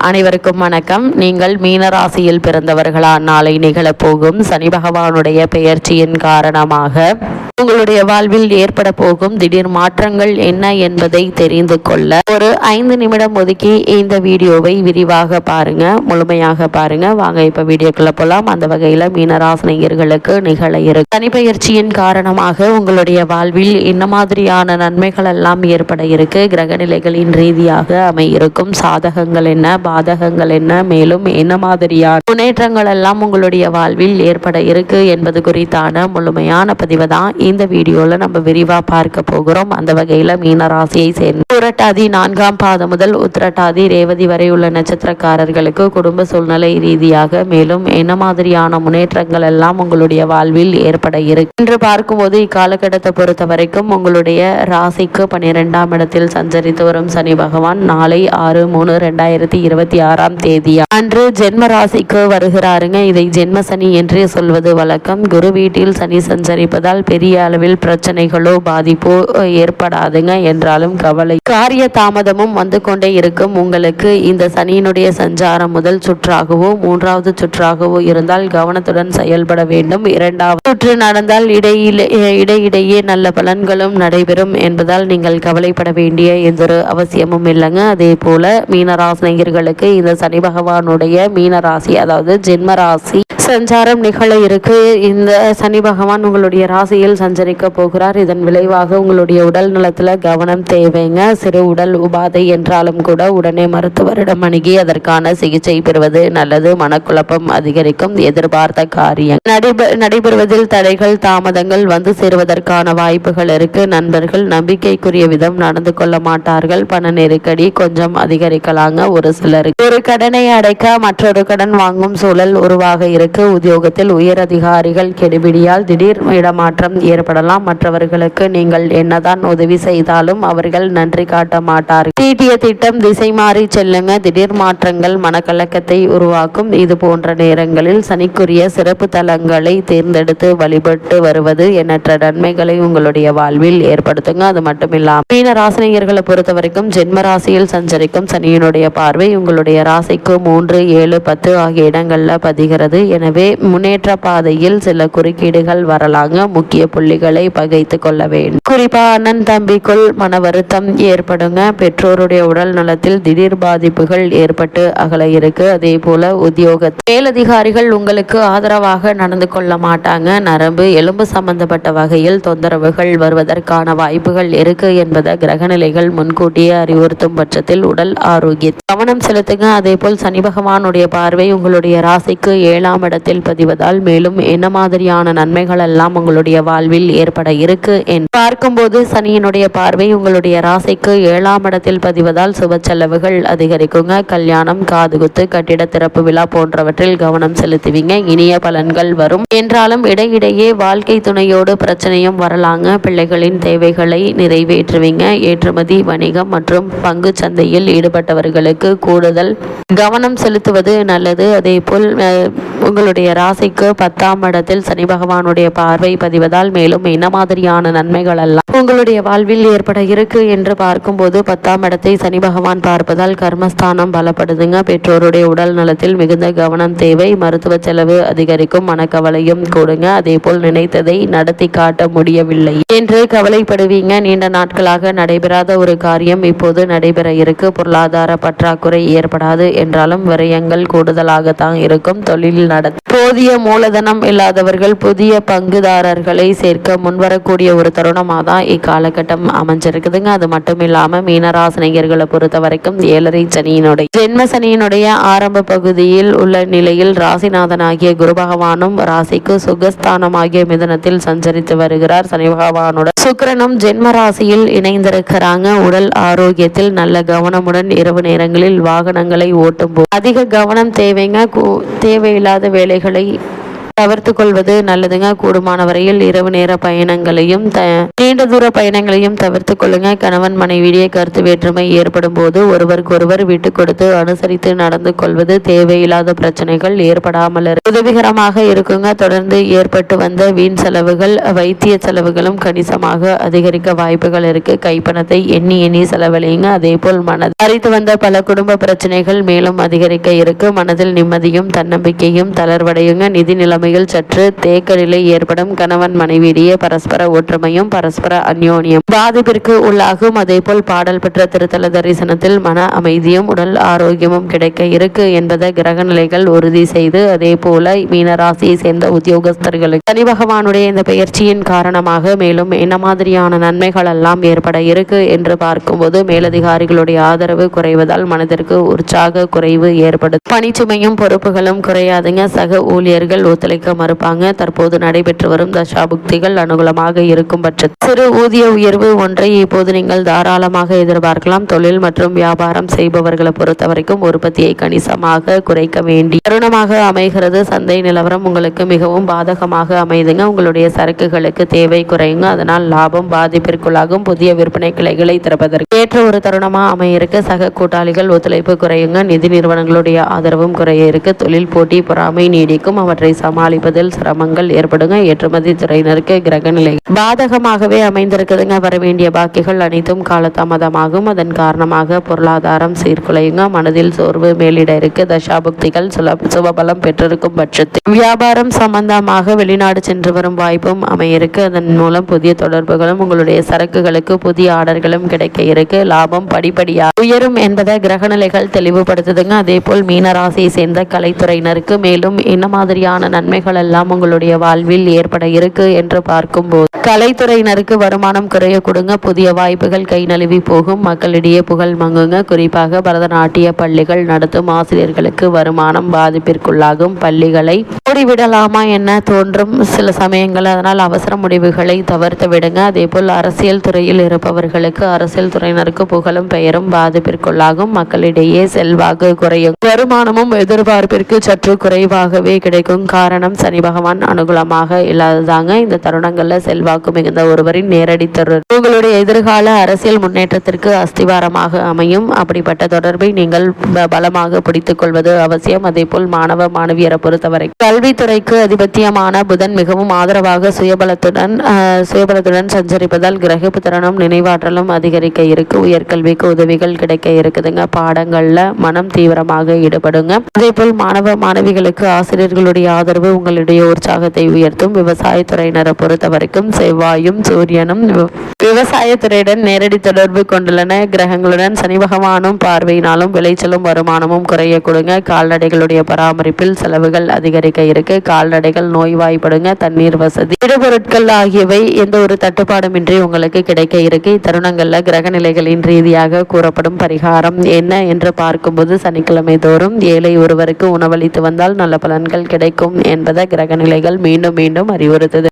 அனைவருக்கும் வணக்கம். நீங்கள் மீன ராசியில் பிறந்தவர்களா? நாளை நிகழப்போகும் சனி பகவானுடைய பெயர்ச்சியின் காரணமாக உங்களுடைய வாழ்வில் ஏற்பட போகும் திடீர் மாற்றங்கள் என்ன என்பதை தெரிந்து கொள்ள ஒரு 5 நிமிடம் ஒதுக்கி இந்த வீடியோவை விரிவாக பாருங்க, முழுமையாக பாருங்க. வாங்க இப்ப வீடியோக்குள்ள போலாம். அந்த வகையில மீனராசினியர்களுக்கு நிகழ இருக்கும் சனி பெயர்ச்சியின் காரணமாக உங்களுடைய வாழ்வில் என்ன மாதிரியான நன்மைகள் எல்லாம் ஏற்பட இருக்கு, கிரக நிலைகளின் ரீதியாக அமையிருக்கும் சாதகங்கள் என்ன, பாதகங்கள் என்ன, மேலும் என்ன மாதிரியான முன்னேற்றங்கள் எல்லாம் உங்களுடைய வாழ்வில் ஏற்பட இருக்கு என்பது குறித்தான முழுமையான பதிவை தான் இந்த வீடியோல நம்ம விரிவா பார்க்க போகிறோம். அந்த வகையில மீன ராசியை சேர்ந்த புரட்டாதி 4ஆம் பாதம் முதல் உத்திரட்டாதி ரேவதி வரை உள்ள நட்சத்திரக்காரர்களுக்கு குடும்ப சூழ்நிலை ரீதியாக மேலும் என்ன மாதிரியான முன்னேற்றங்கள் எல்லாம் உங்களுடைய வாழ்வில் ஏற்பட இருக்கு என்று பார்க்கும்போது இக்காலகட்டத்தை பொறுத்த வரைக்கும் உங்களுடைய ராசிக்கு 12ஆம் இடத்தில் சஞ்சரித்து வரும் சனி பகவான் நாளை 6/3/2026 அன்று ஜென்ம ராசிக்கு வருகிறாருங்க. இதை ஜென்ம சனி என்றே சொல்வது வழக்கம். குரு வீட்டில் சனி சஞ்சரிப்பதால் பெரிய அளவில் பிரச்சனைகளோ பாதிப்போ ஏற்படாதுங்க. என்றாலும் கவலை காரிய தாமதமும் வந்து கொண்டே இருக்கும். உங்களுக்கு இந்த சனியினுடைய சஞ்சாரம் முதல் சுற்றாகவோ 3வது சுற்றாகவோ இருந்தால் கவனத்துடன் செயல்பட வேண்டும். 2வது சுற்று நடந்தால் இடையிடையே நல்ல பலன்களும் நடைபெறும் என்பதால் நீங்கள் கவலைப்பட வேண்டிய எந்த ஒரு அவசியமும் இல்லைங்க. அதே போல மீனராசினியர்களுக்கு இந்த சனி பகவானுடைய மீனராசி அதாவது ஜென்ம ராசி சஞ்சாரம் நிகழ இருக்கு. இந்த சனி பகவான் உங்களுடைய ராசியில் சஞ்சரிக்க போகிறார். இதன் விளைவாக உங்களுடைய உடல் நலத்துல கவனம் தேவைங்க. சிறு உடல் உபாதை என்றாலும் கூட உடனே மருத்துவரிடம் அணுகி அதற்கான சிகிச்சை பெறுவது நல்லது. மனக்குழப்பம் அதிகரிக்கும். எதிர்பார்த்த காரியம் நடைபெறுவதில் தடைகள் தாமதங்கள் வந்து சேருவதற்கான வாய்ப்புகள் இருக்கு. நண்பர்கள் நம்பிக்கைக்குரிய விதம் நடந்து கொள்ள மாட்டார்கள். பண நெருக்கடி கொஞ்சம் அதிகரிக்கலாங்க. ஒரு சிலருக்கு ஒரு கடனை அடைக்க மற்றொரு கடன் வாங்கும் சூழல் உருவாக இருக்கு. உத்தியோகத்தில் உயர் அதிகாரிகள் கெடுபிடியால் திடீர் இடமாற்றம் ஏற்படலாம். மற்றவர்களுக்கு நீங்கள் என்னதான் உதவி செய்தாலும் அவர்கள் நன்றி காட்ட மாட்டார்கள். தீட்டிய திட்டம் திசை மாறி செல்லுங்க. திடீர் மாற்றங்கள் மனக்கலக்கத்தை உருவாக்கும். இது போன்ற நேரங்களில் சனிக்குரிய சிறப்பு தலங்களை தேர்ந்தெடுத்து வழிபட்டு வருவது எண்ணற்ற நன்மைகளை உங்களுடைய வாழ்வில் ஏற்படுத்துங்க. அது மட்டும் இல்லாமல் மீன ராசினியர்களை பொறுத்த வரைக்கும் ஜென்ம ராசியில் சஞ்சரிக்கும் சனியினுடைய பார்வை உங்களுடைய ராசிக்கு 3, 7, 10 ஆகிய இடங்கள்ல பதிகிறது. எனவே முன்னேற்ற பாதையில் சில குறுக்கீடுகள் வரலாங்க. முக்கிய புள்ளிகளை பகைத்து கொள்ள வேண்டும். குறிப்பா அண்ணன் தம்பிக்குள் மன வருத்தம் ஏற்படுங்க. பெற்றோருடைய உடல் நலத்தில் திடீர் பாதிப்புகள் ஏற்பட்டு அகல இருக்கு. அதே போல உத்தியோக மேலதிகாரிகள் உங்களுக்கு ஆதரவாக நடந்து கொள்ள மாட்டாங்க. நரம்பு எலும்பு சம்பந்தப்பட்ட வகையில் தொந்தரவுகள் வருவதற்கான வாய்ப்புகள் இருக்கு என்பதை கிரகநிலைகள் முன்கூட்டியே அறிவுறுத்தும் பட்சத்தில் உடல் ஆரோக்கிய கவனம் செலுத்துங்க. அதே போல் சனி பகவானுடைய பார்வை உங்களுடைய ராசிக்கு 7ஆம் இடத்தில் பதிவதால் மேலும் என்ன மாதிரியான நன்மைகள் எல்லாம் உங்களுடைய வாழ்வில் ஏற்பட இருக்கு என்று பார்க்கும்போது சனியினுடைய பார்வை உங்களுடைய ராசிக்கு 7ஆம் இடத்தில் பதிவதால் சுப செலவுகள் அதிகரிக்குங்க. கல்யாணம், காதுகுத்து, கட்டிட திறப்பு விழா போன்றவற்றில் கவனம் செலுத்துவீங்க. இனிய பலன்கள் வரும். என்றாலும் இடையிடையே வாழ்க்கை துணையோடு பிரச்சனையும் வரலாங்க. பிள்ளைகளின் தேவைகளை நிறைவேற்றுவீங்க. ஏற்றுமதி வணிகம் மற்றும் பங்கு சந்தையில் ஈடுபட்டவர்களுக்கு கூடுதல் கவனம் செலுத்துவது நல்லது. அதே போல் உங்களுடைய ராசிக்கு 10ஆம் இடத்தில் சனி பகவானுடைய பார்வை பதிவதால் மேலும் என்ன மாதிரியான நன்மைகள் எல்லாம் உங்களுடைய வாழ்வில் ஏற்பட இருக்கு என்று பார்க்கும்போது 10ஆம் இடத்தை சனி பகவான் பார்ப்பதால் கர்மஸ்தானம் பலப்படுதுங்க. பெற்றோருடைய உடல் நலத்தில் மிகுந்த கவனம் தேவை. மருத்துவ செலவு அதிகரிக்கும். மனக்கவலையும் கூடுங்க. அதே போல் நினைத்ததை நடத்தி காட்ட முடியவில்லை என்று கவலைப்படுவீங்க. நீண்ட நாட்களாக நடைபெறாத ஒரு காரியம் இப்போது நடைபெற இருக்கு. பொருளாதார பற்றாக்குறை ஏற்படாது என்றாலும் விரயங்கள் கூடுதலாகத்தான் இருக்கும். தொழில் போதிய மூலதனம் இல்லாதவர்கள் புதிய பங்குதாரர்களை சேர்க்க முன்வரக்கூடிய ஒரு தருணமாக தான் இக்காலகட்டம் அமைஞ்சிருக்குதுங்க. அது மட்டும் இல்லாம மீனராசினியர்களை பொறுத்த வரைக்கும் 7.5 சனியினுடைய ஜென்ம சனியினுடைய ஆரம்ப பகுதியில் உள்ள நிலையில் ராசிநாதனாகிய குரு பகவானும் ராசிக்கு சுகஸ்தானமாகிய மிதனத்தில் சஞ்சரித்து வருகிறார். சனி பகவானோட சுக்கிரனும் ஜென்ம ராசியில் இணைந்திருக்கிறாங்க. உடல் ஆரோக்கியத்தில் நல்ல கவனமுடன் இரவு நேரங்களில் வாகனங்களை ஓட்டும் போது அதிக கவனம் தேவைங்க. தேவையில்லாத வேலைகளை தவிர்த்து கொள்வது நல்லதுங்க. கூடுமான வரையில் இரவு நேர பயணங்களையும் நீண்ட தூர பயணங்களையும் தவிர்த்து கொள்ளுங்க. கணவன் மனைவியிடையே கருத்து வேற்றுமை ஏற்படும் போது ஒருவருக்கொருவர் விட்டு கொடுத்து அனுசரித்து நடந்து கொள்வது தேவையில்லாத பிரச்சனைகள் ஏற்படாமல் உதவிகரமாக இருக்குங்க. தொடர்ந்து ஏற்பட்டு வந்த வீண் செலவுகள், வைத்திய செலவுகளும் கணிசமாக அதிகரிக்க வாய்ப்புகள் இருக்கு. கைப்பணத்தை எண்ணி எண்ணி செலவழியுங்க. அதே போல் அரித்து வந்த பல குடும்ப பிரச்சனைகள் மேலும் அதிகரிக்க இருக்கு. மனதில் நிம்மதியும் தன்னம்பிக்கையும் தளர்வடையுங்க. நிதி நிலைமையில் சற்று தேக்க நிலை ஏற்படும். கணவன் மனைவியிடையே பரஸ்பர ஒற்றுமையும் பரஸ்பர அந்யோன்யம் பாதிப்பிற்கு உள்ளாகும். அதே போல் பாடல் பெற்ற திருத்தல தரிசனத்தில் மன அமைதியும் உடல் ஆரோக்கியமும் கிடைக்க இருக்கு என்பதை கிரக நிலைகள் உறுதி செய்து, அதே போல மீனராசியை சேர்ந்த உத்தியோகஸ்தர்களுக்கு சனி பகவானுடைய இந்த பயிற்சியின் காரணமாக மேலும் என்ன மாதிரியான நன்மைகள் எல்லாம் ஏற்பட இருக்கு என்று பார்க்கும்போது, மேலதிகாரிகளுடைய ஆதரவு குறைவதால் மனதிற்கு உற்சாக குறைவு ஏற்படும். பணிச்சுமையும் பொறுப்புகளும் குறையாதுங்க. சக ஊழியர்கள் ஒத்துழைக்க மறுப்பாங்க. தற்போது நடைபெற்று வரும் தசாபுக்திகள் அனுகூலமாக இருக்கும் பட்சத்தில் சிறு ஊதிய உயர்வு ஒன்றை இப்போது நீங்கள் தாராளமாக எதிர்பார்க்கலாம். தொழில் மற்றும் வியாபாரம் செய்பவர்களை பொறுத்தவரைக்கும் உற்பத்தியை கணிசமாக குறைக்க வேண்டிய தருணமாக அமைகிறது. சந்தை நிலவரம் உங்களுக்கு மிகவும் பாதகமாக அமைதுங்க. உங்களுடைய சரக்குகளுக்கு தேவை குறையுங்க. அதனால் லாபம் பாதிப்பிற்குள்ளாகும். புதிய விற்பனை கிளைகளை திறப்பதற்கு ஏற்ற ஒரு தருணமா அமையிருக்கு. சக கூட்டாளிகள் ஒத்துழைப்பு குறையுங்க. நிதி நிறுவனங்களுடைய ஆதரவும் குறைய இருக்கு. தொழில் போட்டி பொறாமை நீடிக்கும். அவற்றை சமாளிப்பதில் சிரமங்கள் ஏற்படுங்க. ஏற்றுமதி துறையினருக்கு கிரக நிலை பாதகமாகவே அமைந்திருக்குதுங்க. வரவேண்டிய பாக்கிகள் அனைத்தும் காலதாமதமாகும். அதன் காரணமாக பொருளாதாரம் சீர்குலையுங்க. மனதில் சோர்வு மேலிட இருக்கு. தசாபுக்திகள் சுபபலம் பெற்றிருக்கும் பட்சத்தில் வியாபாரம் சம்பந்தமாக வெளிநாடு சென்று வரும் வாய்ப்பும் அமையிருக்கு. அதன் மூலம் புதிய தொடர்புகளும் உங்களுடைய சரக்குகளுக்கு புதிய ஆர்டர்களும் கிடைக்க இருக்கு. லாபம் படிப்படியாக உயரும் என்பதை கிரகநிலைகள் தெளிவுபடுத்துதுங்க. அதே போல் மீனராசியை சேர்ந்த கலைத்துறையினருக்கு மேலும் என்ன மாதிரியான நன்மைகள் எல்லாம் உங்களுடைய வாழ்வில் ஏற்பட இருக்கு என்று பார்க்கும்போது, கலைத்துறையினருக்கு வருமானம் குறைய கொடுங்க. புதிய வாய்ப்புகள் கை நழுவி போகும். மக்களிடையே புகழ் மங்குங்க. குறிப்பாக பரதநாட்டிய பள்ளிகள் நடத்தும் ஆசிரியர்களுக்கு வருமானம் பாதிப்பிற்குள்ளாகும். பள்ளிகளை மூடிவிடலாமா என்ன தோன்றும் சில சமயங்கள். அதனால் அவசர முடிவுகளை தவிர்த்து விடுங்க. அதே போல் அரசியல் துறையில் இருப்பவர்களுக்கு அரசியல் துறையினருக்கு புகழும் பெயரும் பாதிப்பிற்குள்ளாகும். மக்களிடையே செல்வாக்கு குறையும். வருமானமும் எதிர்பார்ப்பிற்கு சற்று குறைவாகவே கிடைக்கும். காரணம் சனி பகவான் அனுகூலமாக இல்லாததாங்க. இந்த தருணங்கள்ல செல்வாக்கு மிகுந்த ஒருவரின் நேரடி தொடர் உங்களுடைய எதிர்கால அரசியல் முன்னேற்றத்திற்கு அஸ்திவாரமாக அமையும். அப்படிப்பட்ட தொடர்பை நீங்கள் பலமாக பிடித்துக் கொள்வது அவசியம். அதே போல் மாணவ மாணவியரை பொறுத்தவரை கல்வித்துறைக்கு அதிபத்தியமான புதன் மிகவும் ஆதரவாக சுயபலத்துடன் சஞ்சரிப்பதால் கிரகிப்பு திறனும் நினைவாற்றலும் அதிகரிக்க இருக்கு. உயர்கல்விக்கு உதவிகள் கிடைக்க இருக்குதுங்க. பாடங்கள்ல மனம் தீவிரமாக ஈடுபடுங்க. அதே போல் மாணவ மாணவிகளுக்கு ஆசிரியர்களுடைய ஆதரவு உங்களுடைய உற்சாகத்தை உயர்த்தும். விவசாயத்துறையினரை பொறுத்த வரைக்கும் செவ்வாயும் சூரியனும் விவசாயத்துறையுடன் நேரடி தொடர்பு கொண்டுள்ளன. கிரகங்களுடன் சனி பகவானும் பார்வையினாலும் விளைச்சலும் வருமானமும் குறைய கொடுங்க. கால்நடைகளுடைய பராமரிப்பில் செலவுகள் அதிகரிக்க இருக்கு. கால்நடைகள் நோய்வாய்ப்படுங்க. தண்ணீர் வசதி, இடுபொருட்கள் ஆகியவை எந்த ஒரு தட்டுப்பாடுமின்றி உங்களுக்கு கிடைக்க இருக்கு. இத்தருணங்கள்ல கிரக நிலைகளின் ரீதியாக கூறப்படும் பரிகாரம் என்ன என்று பார்க்கும்போது, சனிக்கிழமை தோறும் ஏழை ஒருவருக்கு உணவளித்து வந்தால் நல்ல பலன்கள் கிடைக்கும் என்பதை கிரக நிலைகள் மீண்டும் மீண்டும் அறிவுறுத்துது.